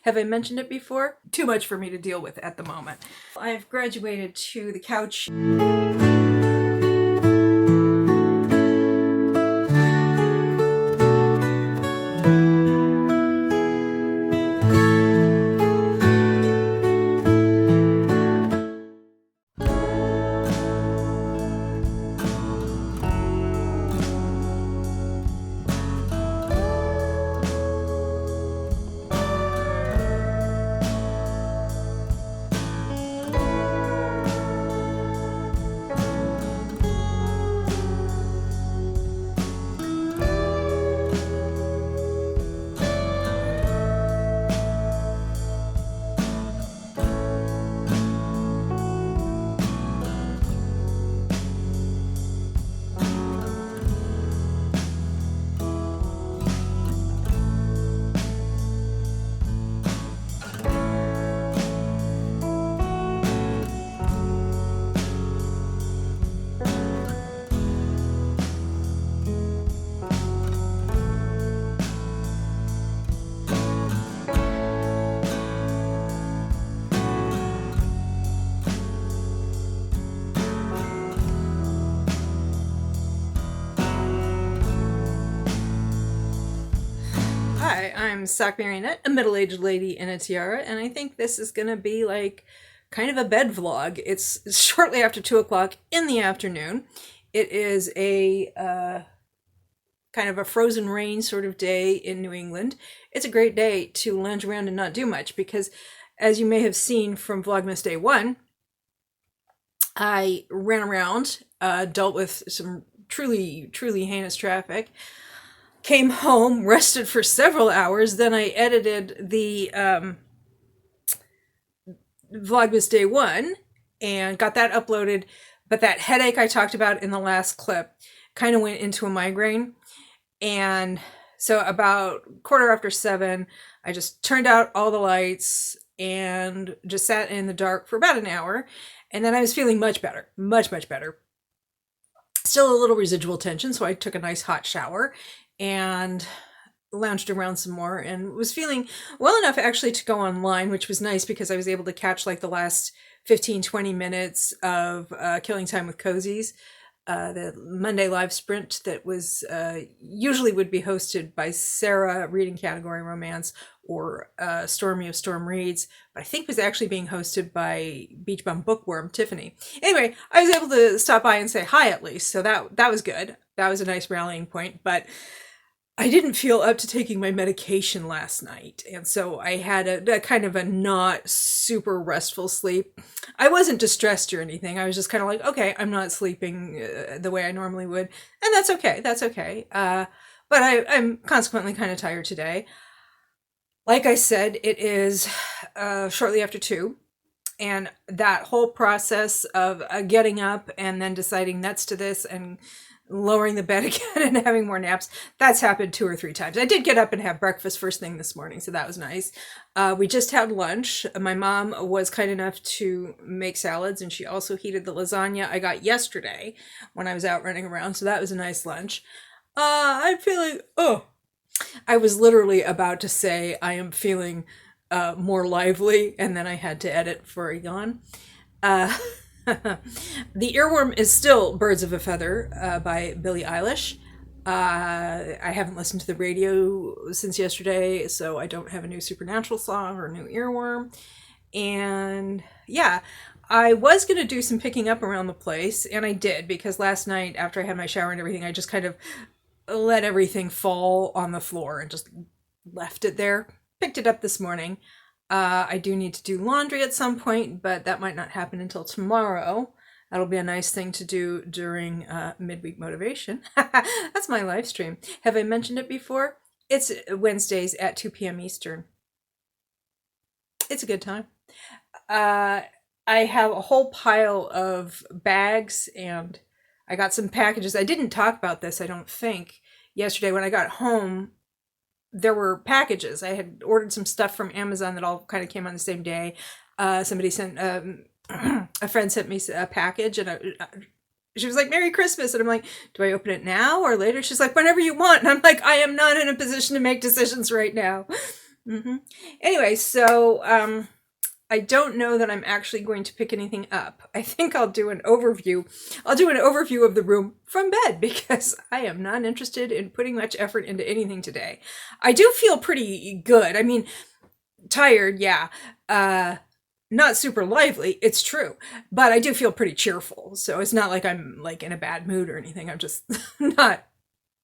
Have I mentioned it before? Too much for me to deal with at the moment. I've graduated to the couch. Hi, I'm Sock Marionette, a middle-aged lady in a tiara, and I think this is gonna be like kind of a bed vlog. It's shortly after 2 o'clock in the afternoon. It is a kind of a frozen rain sort of day in New England. It's a great day to lounge around and not do much because, as you may have seen from Vlogmas Day 1, I ran around, dealt with some truly heinous traffic, came home, rested for several hours, then I edited the Vlogmas Day 1 and got that uploaded. But that headache I talked about in the last clip kind of went into a migraine. And so about 7:15, I just turned out all the lights and just sat in the dark for about an hour. And then I was feeling much better, much better. Still a little residual tension, so I took a nice hot shower and lounged around some more and was feeling well enough actually to go online, which was nice because I was able to catch like the last 15-20 minutes of Killing Time with Cozies, the Monday live sprint that was usually would be hosted by Sarah, reading category romance, or Stormy of Storm Reads, but I think was actually being hosted by Beach Bum Bookworm Tiffany. Anyway, I was able to stop by and say hi at least, so that was good. That was a nice rallying point, but I didn't feel up to taking my medication last night, and so I had a kind of a not super restful sleep. I wasn't distressed or anything. I was just kind of like, okay, I'm not sleeping the way I normally would, and that's okay. That's okay. But I'm consequently kind of tired today. Like I said, it is shortly after 2, and that whole process of getting up and then deciding nuts to this and lowering the bed again and having more naps, that's happened 2 or 3 times. I did get up and have breakfast first thing this morning, so that was nice. We just had lunch. My mom was kind enough to make salads, and she also heated the lasagna I got yesterday when I was out running around, so that was a nice lunch. I'm feeling, I was literally about to say I am feeling more lively, and then I had to edit for a yawn. The earworm is still Birds of a Feather by Billie Eilish. I haven't listened to the radio since yesterday, so I don't have a new Supernatural song or a new earworm. And yeah, I was going to do some picking up around the place, and I did, because last night after I had my shower and everything, I just kind of let everything fall on the floor and just left it there. Picked it up this morning. I do need to do laundry at some point, but that might not happen until tomorrow. That'll be a nice thing to do during midweek motivation. That's my live stream. Have I mentioned it before? It's Wednesdays at 2 p.m. Eastern. It's a good time. I have a whole pile of bags, and I got some packages. I didn't talk about this, I don't think, yesterday when I got home. There were packages. I had ordered some stuff from Amazon that all kind of came on the same day. Somebody sent, a friend sent me a package, and she was like, "Merry Christmas." And I'm like, do I open it now or later? She's like, whenever you want. And I'm like, I am not in a position to make decisions right now. Anyway, so I don't know that I'm actually going to pick anything up. I think I'll do an overview. I'll do an overview of the room from bed because I am not interested in putting much effort into anything today. I do feel pretty good. I mean, tired, yeah. Not super lively, it's true, but I do feel pretty cheerful. So it's not like I'm like in a bad mood or anything. I'm just not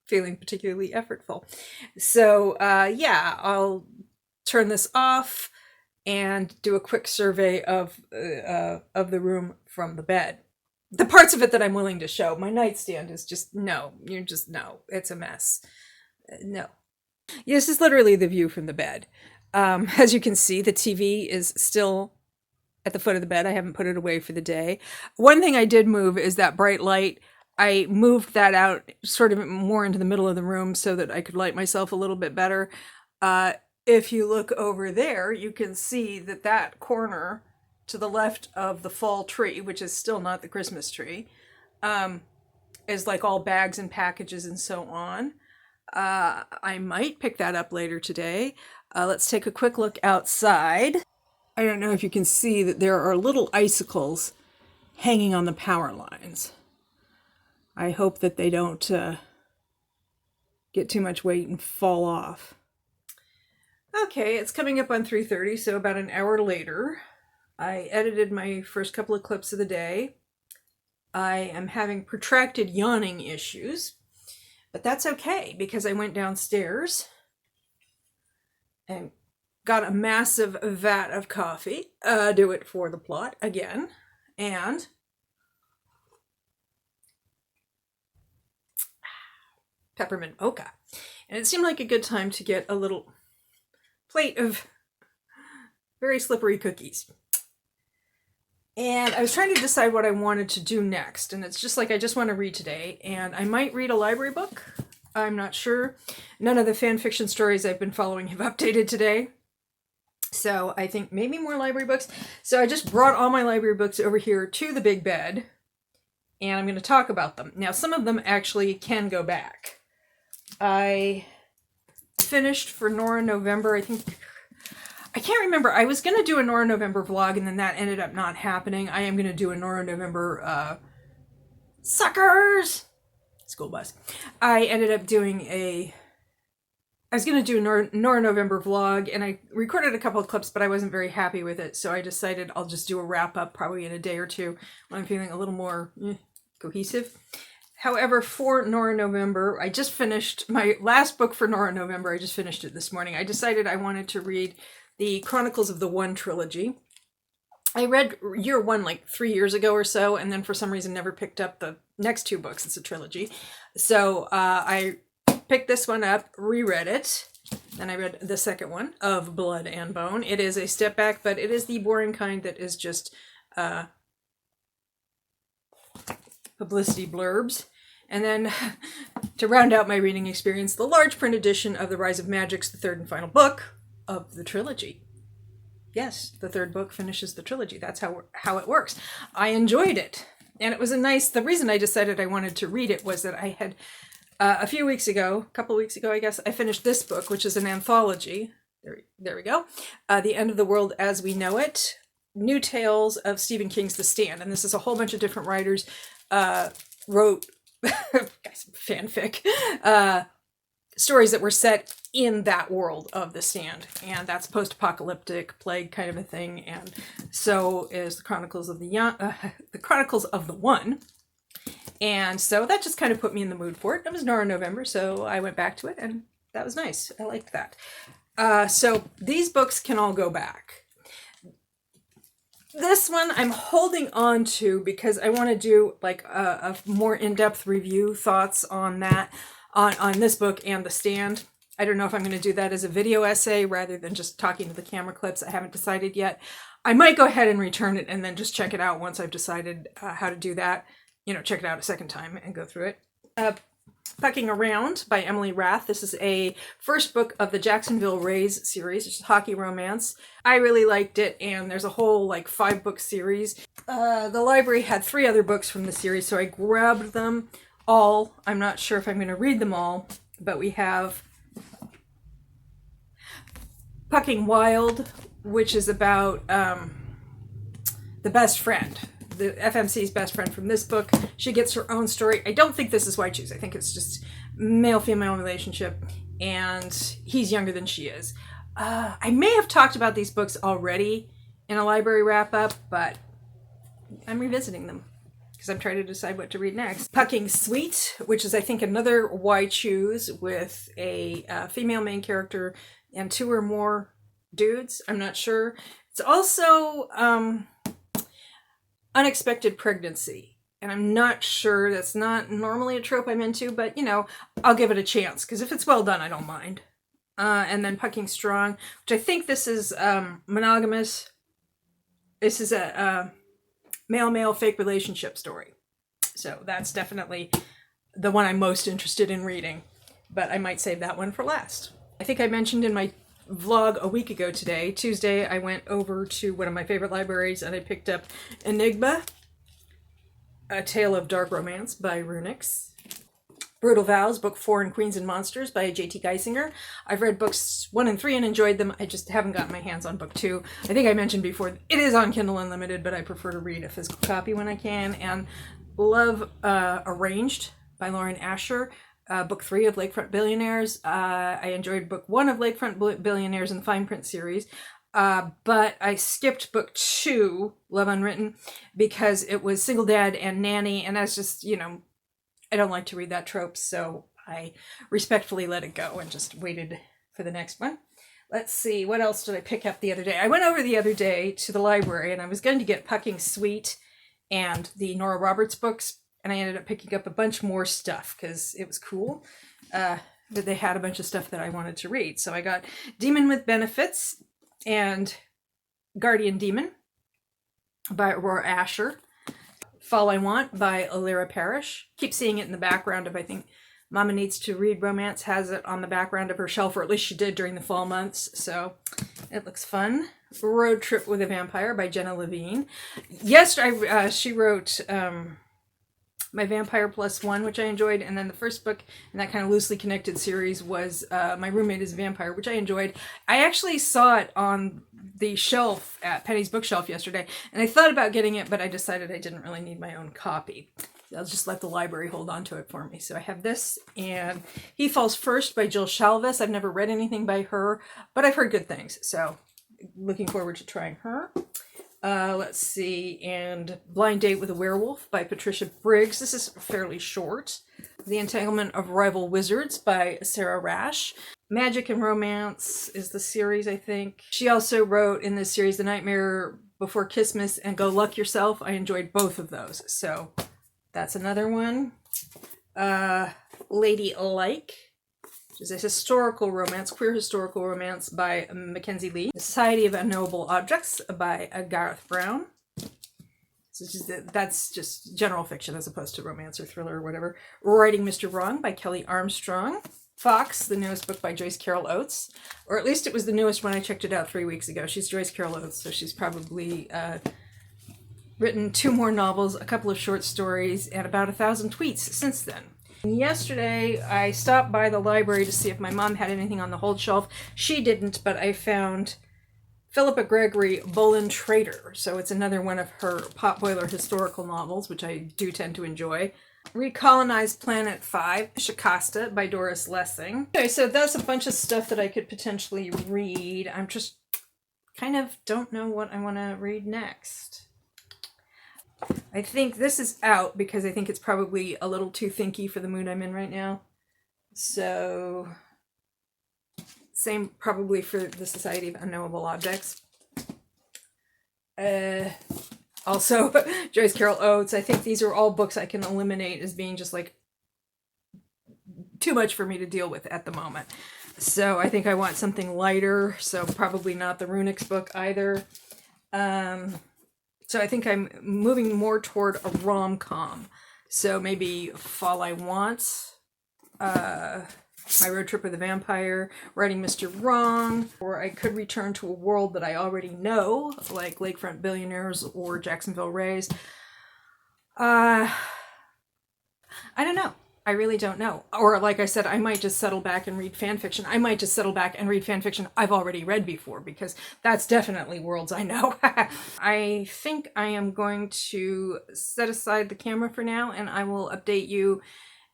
feeling particularly effortful. So yeah, I'll turn this off and do a quick survey of the room from the bed. The parts of it that I'm willing to show. My nightstand is just no. You're just no. It's a mess. No. This is literally the view from the bed. As you can see, the TV is still at the foot of the bed. I haven't put it away for the day. One thing I did move is that bright light. I moved that out sort of more into the middle of the room so that I could light myself a little bit better. If you look over there, you can see that that corner to the left of the fall tree, which is still not the Christmas tree, is like all bags and packages and so on. I might pick that up later today. Let's take a quick look outside. I don't know if you can see that there are little icicles hanging on the power lines. I hope that they don't get too much weight and fall off. Okay, it's coming up on 3:30, so about an hour later. I edited my first couple of clips of the day. I am having protracted yawning issues, but that's okay because I went downstairs and got a massive vat of coffee. Do it for the plot again. And peppermint mocha. And it seemed like a good time to get a little plate of very slippery cookies. And I was trying to decide what I wanted to do next. And it's just like, I just want to read today. And I might read a library book. I'm not sure. None of the fan fiction stories I've been following have updated today. So I think maybe more library books. So I just brought all my library books over here to the big bed. And I'm going to talk about them. Now, some of them actually can go back. I finished for Nora November, I think. I can't remember. I was going to do a Nora November vlog, and then that ended up not happening. I am going to do a Nora November, suckers! School bus. I ended up doing I was going to do a Nora November vlog, and I recorded a couple of clips, but I wasn't very happy with it, so I decided I'll just do a wrap-up probably in a day or two when I'm feeling a little more cohesive. However, for Nora November, I just finished my last book for Nora November. I just finished it this morning. I decided I wanted to read the Chronicles of the One trilogy. I read year one like 3 years ago or so, and then for some reason never picked up the next two books. It's a trilogy. So I picked this one up, reread it, and I read the second one, Of Blood and Bone. It is a step back, but it is the boring kind that is just publicity blurbs. And then, to round out my reading experience, the large print edition of The Rise of Magic's the third and final book of the trilogy. Yes, the third book finishes the trilogy. That's how it works. I enjoyed it. And it was the reason I decided I wanted to read it was that I had, a couple weeks ago, I guess, I finished this book, which is an anthology. There we go. The End of the World as We Know It. New Tales of Stephen King's The Stand. And this is a whole bunch of different writers wrote fanfic stories that were set in that world of The Stand, and that's post-apocalyptic plague kind of a thing. And so is the Chronicles of the One. And so that just kind of put me in the mood for it. It was Nora November, so I went back to it, and that was nice. I liked that. So these books can all go back. This one I'm holding on to because I want to do like a more in-depth review thoughts on that, on this book and The Stand. I don't know if I'm going to do that as a video essay rather than just talking to the camera clips. I haven't decided yet. I might go ahead and return it and then just check it out once I've decided how to do that. Check it out a second time and go through it. Fucking Around by Emily Rath. This is a first book of the Jacksonville Rays series. It's a hockey romance. I really liked it, and there's a whole 5-book series. The library had 3 other books from the series, so I grabbed them all. I'm not sure if I'm going to read them all, but we have Pucking Wild, which is about the best friend, the FMC's best friend from this book. She gets her own story. I don't think this is why I choose. I think it's just male-female relationship, and he's younger than she is. I may have talked about these books already in a library wrap-up, but I'm revisiting them because I'm trying to decide what to read next. Pucking Sweet, which is, I think, another why choose with a female main character and 2 or more dudes. I'm not sure. It's also unexpected pregnancy. And I'm not sure, that's not normally a trope I'm into, but, you know, I'll give it a chance, because if it's well done, I don't mind. And then Pucking Strong, which I think this is monogamous. This is a male-male fake relationship story. So that's definitely the one I'm most interested in reading, but I might save that one for last. I think I mentioned in my vlog a week ago today, Tuesday, I went over to one of my favorite libraries and I picked up Enigma, A Tale of Dark Romance by Runix. Brutal Vows, Book 4 in Queens and Monsters by J.T. Geisinger. I've read books 1 and 3 and enjoyed them. I just haven't gotten my hands on book 2. I think I mentioned before, it is on Kindle Unlimited, but I prefer to read a physical copy when I can. And love Arranged by Lauren Asher. Book 3 of Lakefront Billionaires. I enjoyed book 1 of Lakefront Billionaires in the fine print series. But I skipped book 2, Love Unwritten, because it was single dad and nanny, and that's just, you know, I don't like to read that trope, so I respectfully let it go and just waited for the next one. Let's see, what else did I pick up the other day? I went over the other day to the library and I was going to get Pucking Sweet and the Nora Roberts books, and I ended up picking up a bunch more stuff because it was cool that they had a bunch of stuff that I wanted to read. So I got Demon with Benefits and Guardian Demon by Aurora Asher. Fall I Want by Alira Parrish. Keep seeing it in the background of, I think, Mama Needs to Read Romance has it on the background of her shelf, or at least she did during the fall months, so it looks fun. Road Trip with a Vampire by Jenna Levine. Yes, she wrote My Vampire Plus One, which I enjoyed, and then the first book in that kind of loosely connected series was My Roommate is a Vampire, which I enjoyed. I actually saw it on the shelf at Penny's Bookshelf yesterday, and I thought about getting it, but I decided I didn't really need my own copy. I'll just let the library hold on to it for me. So I have this, and He Falls First by Jill Shalvis. I've never read anything by her, but I've heard good things, so looking forward to trying her. Let's see, and Blind Date with a Werewolf by Patricia Briggs. This is fairly short. The Entanglement of Rival Wizards by Sarah Rash. Magic and Romance is the series, I think. She also wrote in this series The Nightmare Before Christmas and Go Luck Yourself. I enjoyed both of those, so that's another one. Lady Like, which is a historical romance, queer historical romance by Mackenzie Lee. The Society of Unknowable Objects by Gareth Brown. So that's just general fiction as opposed to romance or thriller or whatever. Writing Mr. Wrong by Kelly Armstrong. Fox, the newest book by Joyce Carol Oates. Or at least it was the newest when I checked it out 3 weeks ago. She's Joyce Carol Oates, so she's probably written 2 more novels, a couple of short stories, and about 1,000 tweets since then. Yesterday, I stopped by the library to see if my mom had anything on the hold shelf. She didn't, but I found Philippa Gregory, Bolin Trader. So it's another one of her potboiler historical novels, which I do tend to enjoy. Recolonize Planet 5, Shikasta by Doris Lessing. Okay, so that's a bunch of stuff that I could potentially read. I'm just kind of don't know what I want to read next. I think this is out because I think it's probably a little too thinky for the mood I'm in right now. So, same probably for the Society of Unknowable Objects. Also, Joyce Carol Oates. I think these are all books I can eliminate as being just like too much for me to deal with at the moment. So I think I want something lighter, so probably not the Runix book either. So I think I'm moving more toward a rom-com. So maybe Fall I Want, My Road Trip with a Vampire, Writing Mr. Wrong, or I could return to a world that I already know, like Lakefront Billionaires or Jacksonville Rays. I don't know. I really don't know. Or like I said, I might just settle back and read fan fiction. I might just settle back and read fan fiction I've already read before, because that's definitely worlds I know. I think I am going to set aside the camera for now, and I will update you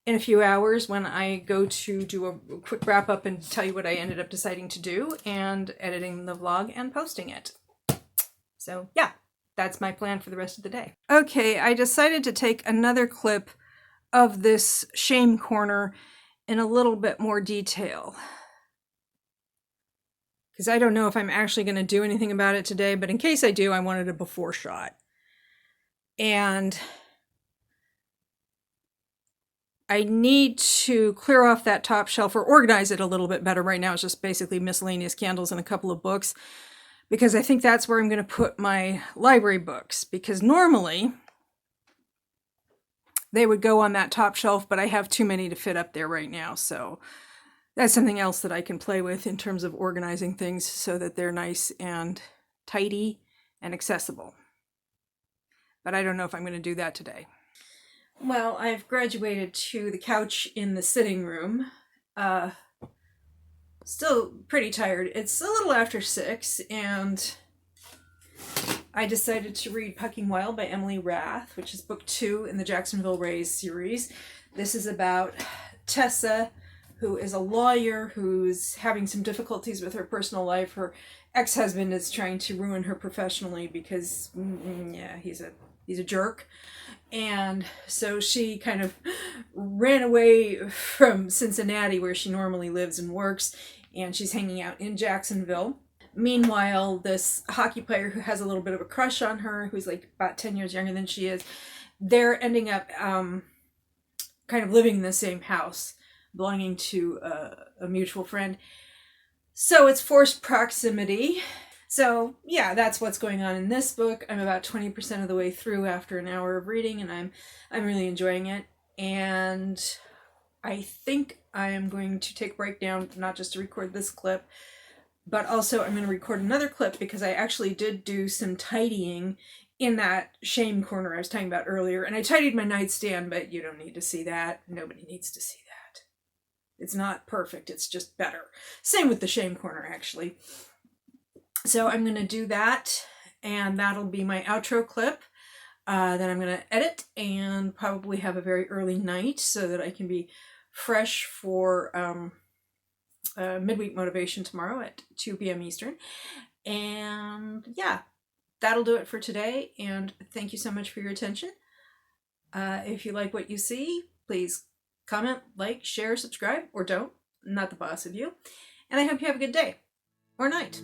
in a few hours when I go to do a quick wrap up and tell you what I ended up deciding to do, and editing the vlog and posting it. So yeah, that's my plan for the rest of the day. Okay, I decided to take another clip of this shame corner in a little bit more detail, because I don't know if I'm actually going to do anything about it today, but in case I do, I wanted a before shot. And I need to clear off that top shelf or organize it a little bit better. Right now it's just basically miscellaneous candles and a couple of books, because I think that's where I'm going to put my library books, because normally they would go on that top shelf, but I have too many to fit up there right now. So that's something else that I can play with in terms of organizing things so that they're nice and tidy and accessible. But I don't know if I'm going to do that today. Well, I've graduated to the couch in the sitting room. Still pretty tired. It's a little after 6, and I decided to read Pucking Wild by Emily Rath, which is book 2 in the Jacksonville Rays series. This is about Tessa, who is a lawyer who's having some difficulties with her personal life. Her ex-husband is trying to ruin her professionally because, yeah, he's a jerk. And so she kind of ran away from Cincinnati, where she normally lives and works, and she's hanging out in Jacksonville. Meanwhile, this hockey player who has a little bit of a crush on her, who's like about 10 years younger than she is, they're ending up kind of living in the same house, belonging to a mutual friend. So it's forced proximity. So yeah, that's what's going on in this book. I'm about 20% of the way through after an hour of reading, and I'm really enjoying it. And I think I am going to take a break down, not just to record this clip, but also I'm going to record another clip, because I actually did do some tidying in that shame corner I was talking about earlier. And I tidied my nightstand, but you don't need to see that. Nobody needs to see that. It's not perfect. It's just better. Same with the shame corner, actually. So I'm going to do that, and that'll be my outro clip. Then I'm going to edit and probably have a very early night so that I can be fresh for midweek motivation tomorrow at 2 p.m. Eastern. And yeah, that'll do it for today, and thank you so much for your attention. If you like what you see, please comment, like, share, subscribe, or don't. I'm not the boss of you. And I hope you have a good day or night.